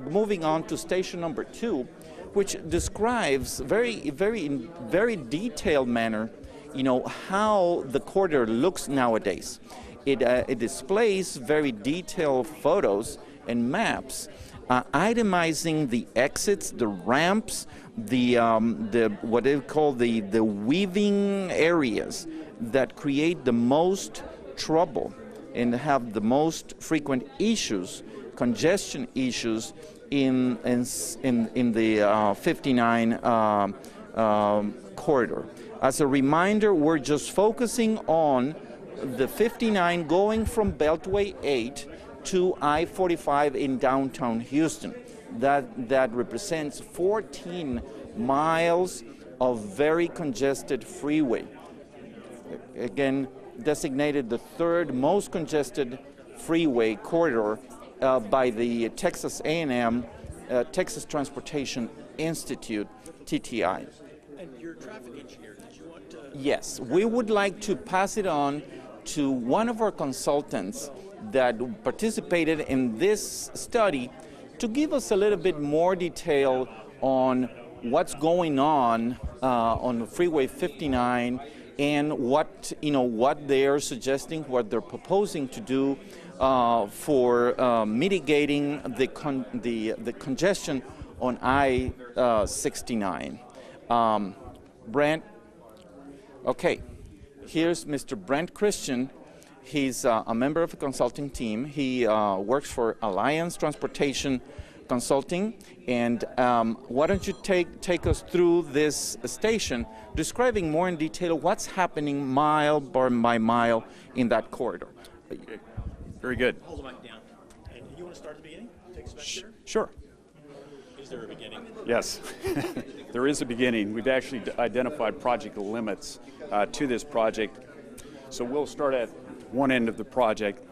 we're moving on to station number 2, which describes in very detailed manner, how the corridor looks nowadays. It displays very detailed photos and maps, itemizing the exits, the ramps, the what they call the weaving areas that create the most trouble and have the most frequent issues, congestion issues in the 59 corridor. As a reminder, we're just focusing on the 59 going from Beltway 8 to I-45 in downtown Houston. That represents 14 miles of very congested freeway. Again, designated the third most congested freeway corridor by the Texas A&M Texas Transportation Institute, TTI. And your traffic engineer, did you want to? Yes, we would like to pass it on to one of our consultants that participated in this study to give us a little bit more detail on what's going on Freeway 59 and what they're suggesting, what they're proposing to do for mitigating the congestion on I-69. Brent, okay, here's Mr. Brent Christian. He's a member of a consulting team. He works for Alliance Transportation Consulting. And why don't you take us through this station, describing more in detail what's happening mile by mile in that corridor. Very good. Hold the mic down. And you want to start at the beginning? Take us back there? Sure. Is there a beginning? Yes, there is a beginning. We've actually identified project limits to this project. So we'll start at one end of the project.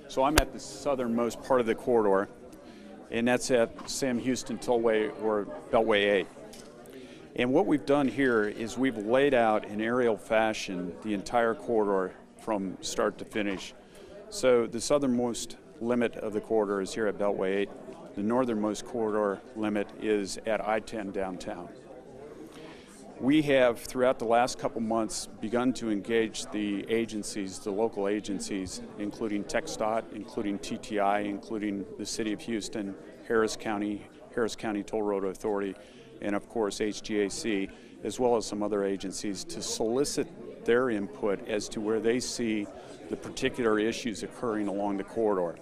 So I'm at the southernmost part of the corridor, and that's at Houston Tollway or Beltway 8. And what we've done here is we've laid out in aerial fashion the entire corridor from start to finish. So the southernmost limit of the corridor is here at Beltway 8. The northernmost corridor limit is at I-10 downtown. We have, throughout the last couple months, begun to engage the agencies, the local agencies, including TxDOT, including TTI, including the City of Houston, Harris County Toll Road Authority, and of course H-GAC, as well as some other agencies, to solicit their input as to where they see the particular issues occurring along the corridor.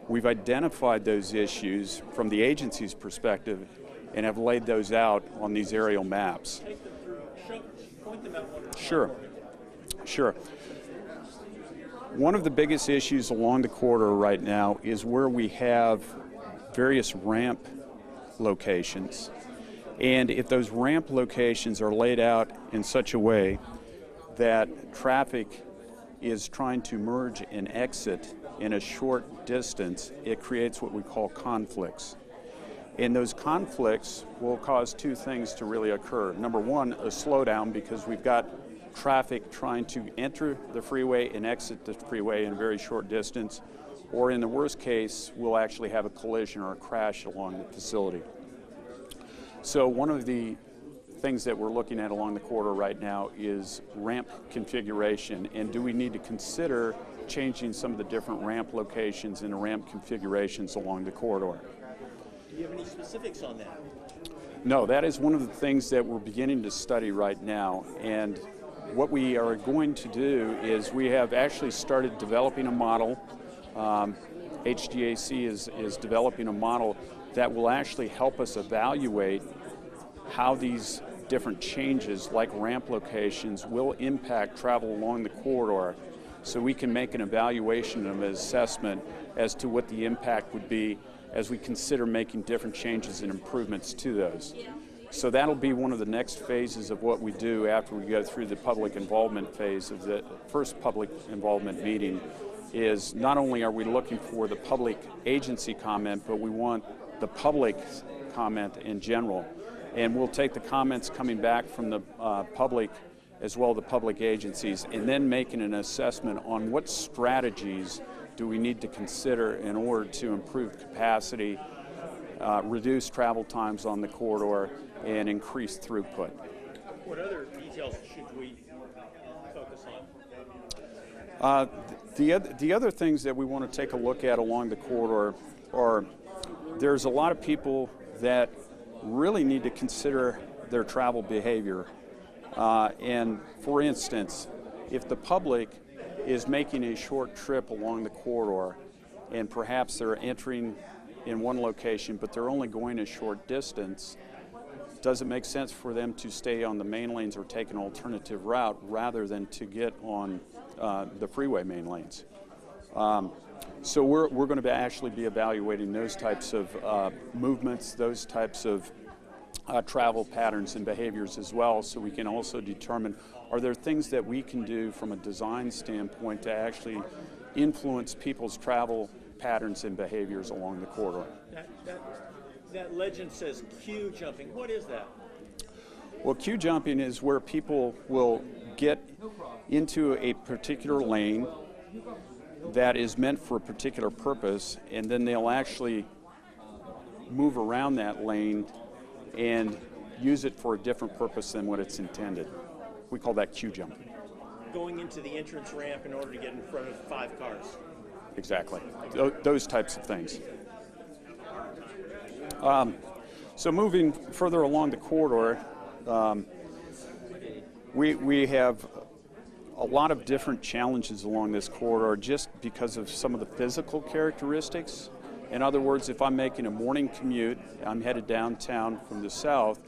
We've identified those issues from the agency's perspective and have laid those out on these aerial maps. Point them out one. Sure. One of the biggest issues along the corridor right now is where we have various ramp locations. And if those ramp locations are laid out in such a way that traffic is trying to merge and exit in a short distance, it creates what we call conflicts. And those conflicts will cause two things to really occur. Number one, a slowdown, because we've got traffic trying to enter the freeway and exit the freeway in a very short distance, or in the worst case, we'll actually have a collision or a crash along the facility. So one of the things that we're looking at along the corridor right now is ramp configuration, and do we need to consider changing some of the different ramp locations and ramp configurations along the corridor? Do you have any specifics on that? No, that is one of the things that we're beginning to study right now. And what we are going to do is we have actually started developing a model. H-GAC is developing a model that will actually help us evaluate how these different changes, like ramp locations, will impact travel along the corridor, so we can make an evaluation of an assessment as to what the impact would be as we consider making different changes and improvements to those. So that'll be one of the next phases of what we do after we go through the public involvement phase of the first public involvement meeting. Is not only are we looking for the public agency comment, but we want the public comment in general. And we'll take the comments coming back from the public as well as the public agencies, and then making an assessment on what strategies do we need to consider in order to improve capacity, reduce travel times on the corridor, and increase throughput. What other details should we focus on? The other things that we want to take a look at along the corridor are there's a lot of people that really need to consider their travel behavior. And for instance, if the public is making a short trip along the corridor and perhaps they're entering in one location but they're only going a short distance, does it make sense for them to stay on the main lanes or take an alternative route rather than to get on the freeway main lanes? So we're going to actually be evaluating those types of movements, those types of travel patterns and behaviors as well, so we can also determine, are there things that we can do from a design standpoint to actually influence people's travel patterns and behaviors along the corridor. That legend says queue jumping. What is that? Well, queue jumping is where people will get into a particular lane that is meant for a particular purpose, and then they'll actually move around that lane and use it for a different purpose than what it's intended. We call that queue jumping. Going into the entrance ramp in order to get in front of 5 cars. Exactly. Those types of things. So moving further along the corridor, we have a lot of different challenges along this corridor just because of some of the physical characteristics. In other words, if I'm making a morning commute, I'm headed downtown from the south,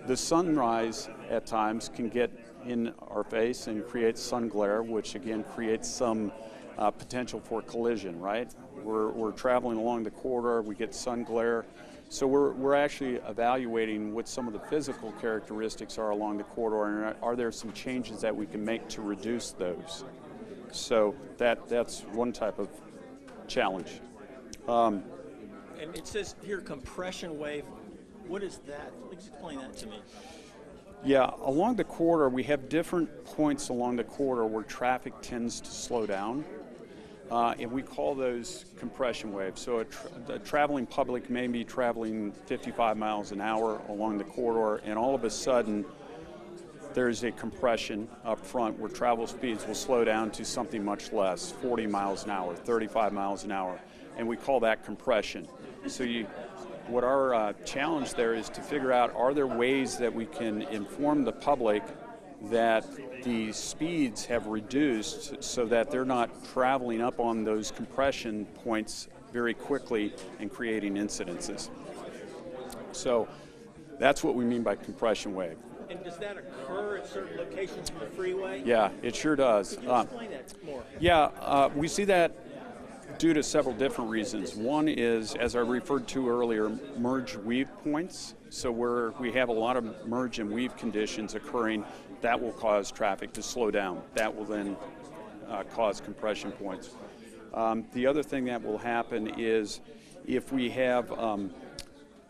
the sunrise at times can get in our face and create sun glare, which again creates some potential for collision, right? We're traveling along the corridor, we get sun glare. So we're actually evaluating what some of the physical characteristics are along the corridor, and are there some changes that we can make to reduce those? So that's one type of challenge. And it says here compression wave. What is that? Please explain that to me. Yeah, along the corridor, we have different points along the corridor where traffic tends to slow down. And we call those compression waves. So a traveling public may be traveling 55 miles an hour along the corridor, and all of a sudden there's a compression up front where travel speeds will slow down to something much less, 40 miles an hour, 35 miles an hour, and we call that compression. So what our challenge there is to figure out, are there ways that we can inform the public that the speeds have reduced so that they're not traveling up on those compression points very quickly and creating incidences. So that's what we mean by compression wave. And does that occur at certain locations in the freeway? Yeah, it sure does. Could you explain that more? Yeah, we see that due to several different reasons. One is, as I referred to earlier, merge weave points. So where we have a lot of merge and weave conditions occurring, that will cause traffic to slow down. That will then cause compression points. The other thing that will happen is if we have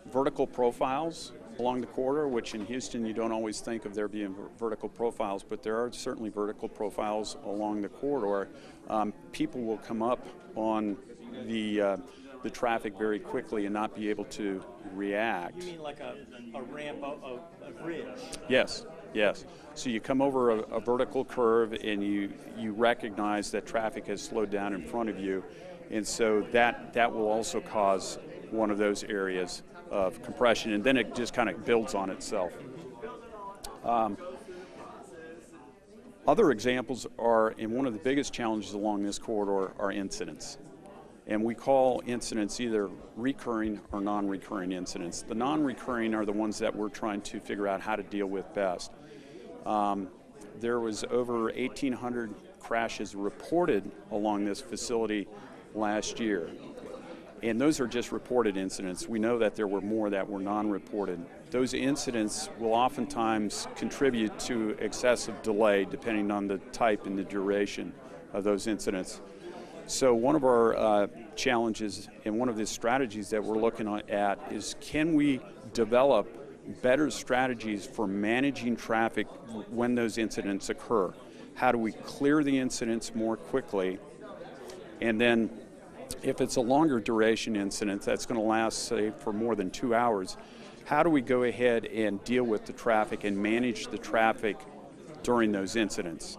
vertical profiles along the corridor, which in Houston you don't always think of there being vertical profiles, but there are certainly vertical profiles along the corridor. People will come up on the traffic very quickly and not be able to react. You mean like a ramp, a bridge? Yes, yes. So you come over a vertical curve and you recognize that traffic has slowed down in front of you, and so that will also cause one of those areas of compression, and then it just kind of builds on itself. Other examples are, and one of the biggest challenges along this corridor are incidents. And we call incidents either recurring or non-recurring incidents. The non-recurring are the ones that we're trying to figure out how to deal with best. There was over 1,800 crashes reported along this facility last year. And those are just reported incidents. We know that there were more that were non-reported. Those incidents will oftentimes contribute to excessive delay depending on the type and the duration of those incidents. So one of our challenges and one of the strategies that we're looking at is, can we develop better strategies for managing traffic when those incidents occur? How do we clear the incidents more quickly? And then if it's a longer duration incident that's going to last, say, for more than 2 hours, how do we go ahead and deal with the traffic and manage the traffic during those incidents?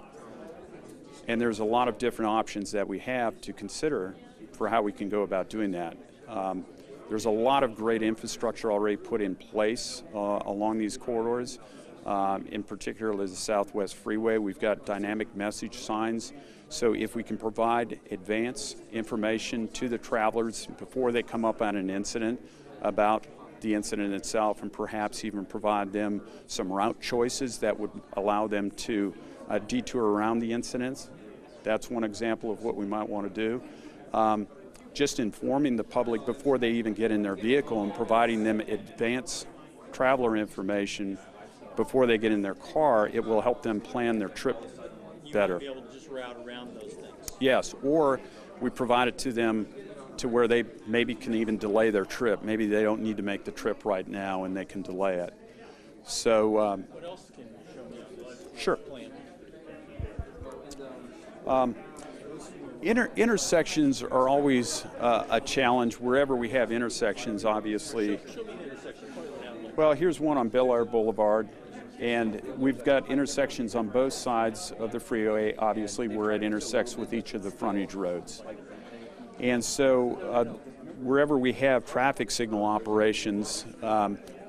And there's a lot of different options that we have to consider for how we can go about doing that. There's a lot of great infrastructure already put in place along these corridors. In particular, the Southwest Freeway, we've got dynamic message signs. So if we can provide advance information to the travelers before they come up on an incident about the incident itself, and perhaps even provide them some route choices that would allow them to detour around the incidents, that's one example of what we might want to do. Just informing the public before they even get in their vehicle and providing them advance traveler information before they get in their car, it will help them plan their trip better. You might be able to just route around those things. Yes, or we provide it to them to where they maybe can even delay their trip. Maybe they don't need to make the trip right now and they can delay it. So, what else can you show me on this sure. plan? Intersections are always a challenge wherever we have intersections, obviously. Show me the intersection. Point one out. Well, here's one on Bel Air Boulevard, and we've got intersections on both sides of the freeway, obviously, where it intersects with each of the frontage roads. And so wherever we have traffic signal operations,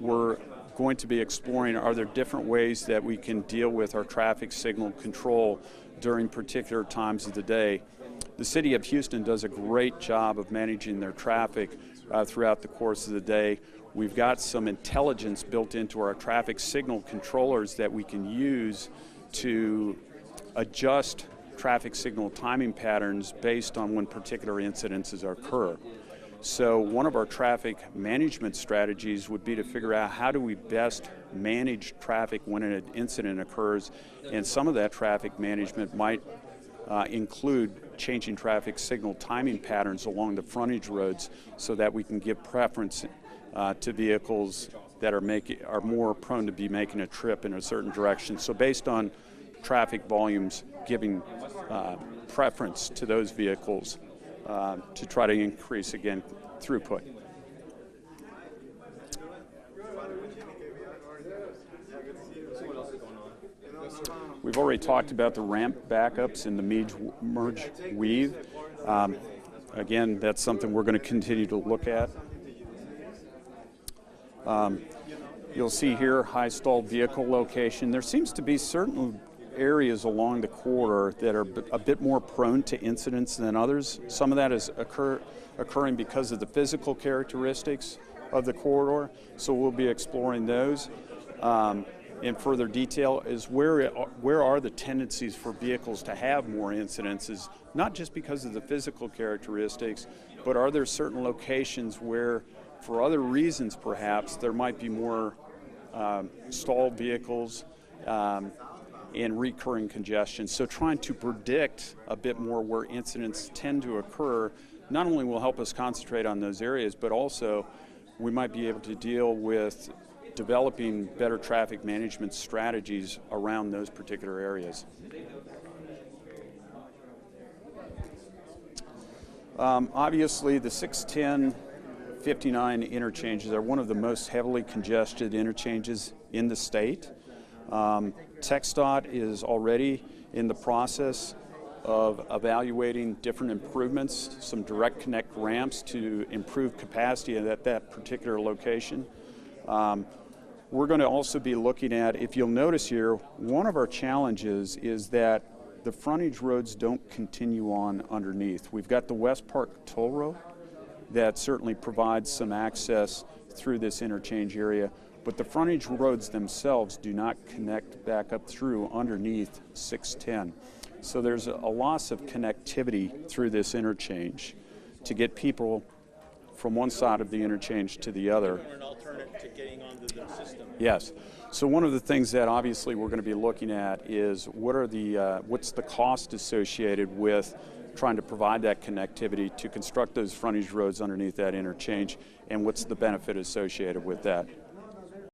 we're going to be exploring, are there different ways that we can deal with our traffic signal control during particular times of the day. The city of Houston does a great job of managing their traffic throughout the course of the day. We've got some intelligence built into our traffic signal controllers that we can use to adjust traffic signal timing patterns based on when particular incidences occur. So one of our traffic management strategies would be to figure out how do we best manage traffic when an incident occurs, and some of that traffic management might include changing traffic signal timing patterns along the frontage roads so that we can give preference to vehicles that are more prone to be making a trip in a certain direction. So based on traffic volumes, giving preference to those vehicles to try to increase, again, throughput. We've already talked about the ramp backups and the merge weave. Again, that's something we're going to continue to look at. You'll see here high stalled vehicle location. There seems to be certain areas along the corridor that are a bit more prone to incidents than others. Some of that is occurring because of the physical characteristics of the corridor, so we'll be exploring those. In further detail is where are the tendencies for vehicles to have more incidences, not just because of the physical characteristics, but are there certain locations where, for other reasons perhaps, there might be more stalled vehicles and recurring congestion. So trying to predict a bit more where incidents tend to occur not only will help us concentrate on those areas, but also we might be able to deal with developing better traffic management strategies around those particular areas. Obviously, the 610, 59 interchanges are one of the most heavily congested interchanges in the state. TxDOT is already in the process of evaluating different improvements, some direct connect ramps to improve capacity at that particular location. We're going to also be looking at, if you'll notice here, one of our challenges is that the frontage roads don't continue on underneath. We've got the West Park Toll Road that certainly provides some access through this interchange area, but the frontage roads themselves do not connect back up through underneath 610. So there's a loss of connectivity through this interchange to get people from one side of the interchange to the other. An alternative to getting onto the system. Yes. So one of the things that obviously we're going to be looking at is what's the cost associated with trying to provide that connectivity to construct those frontage roads underneath that interchange, and what's the benefit associated with that.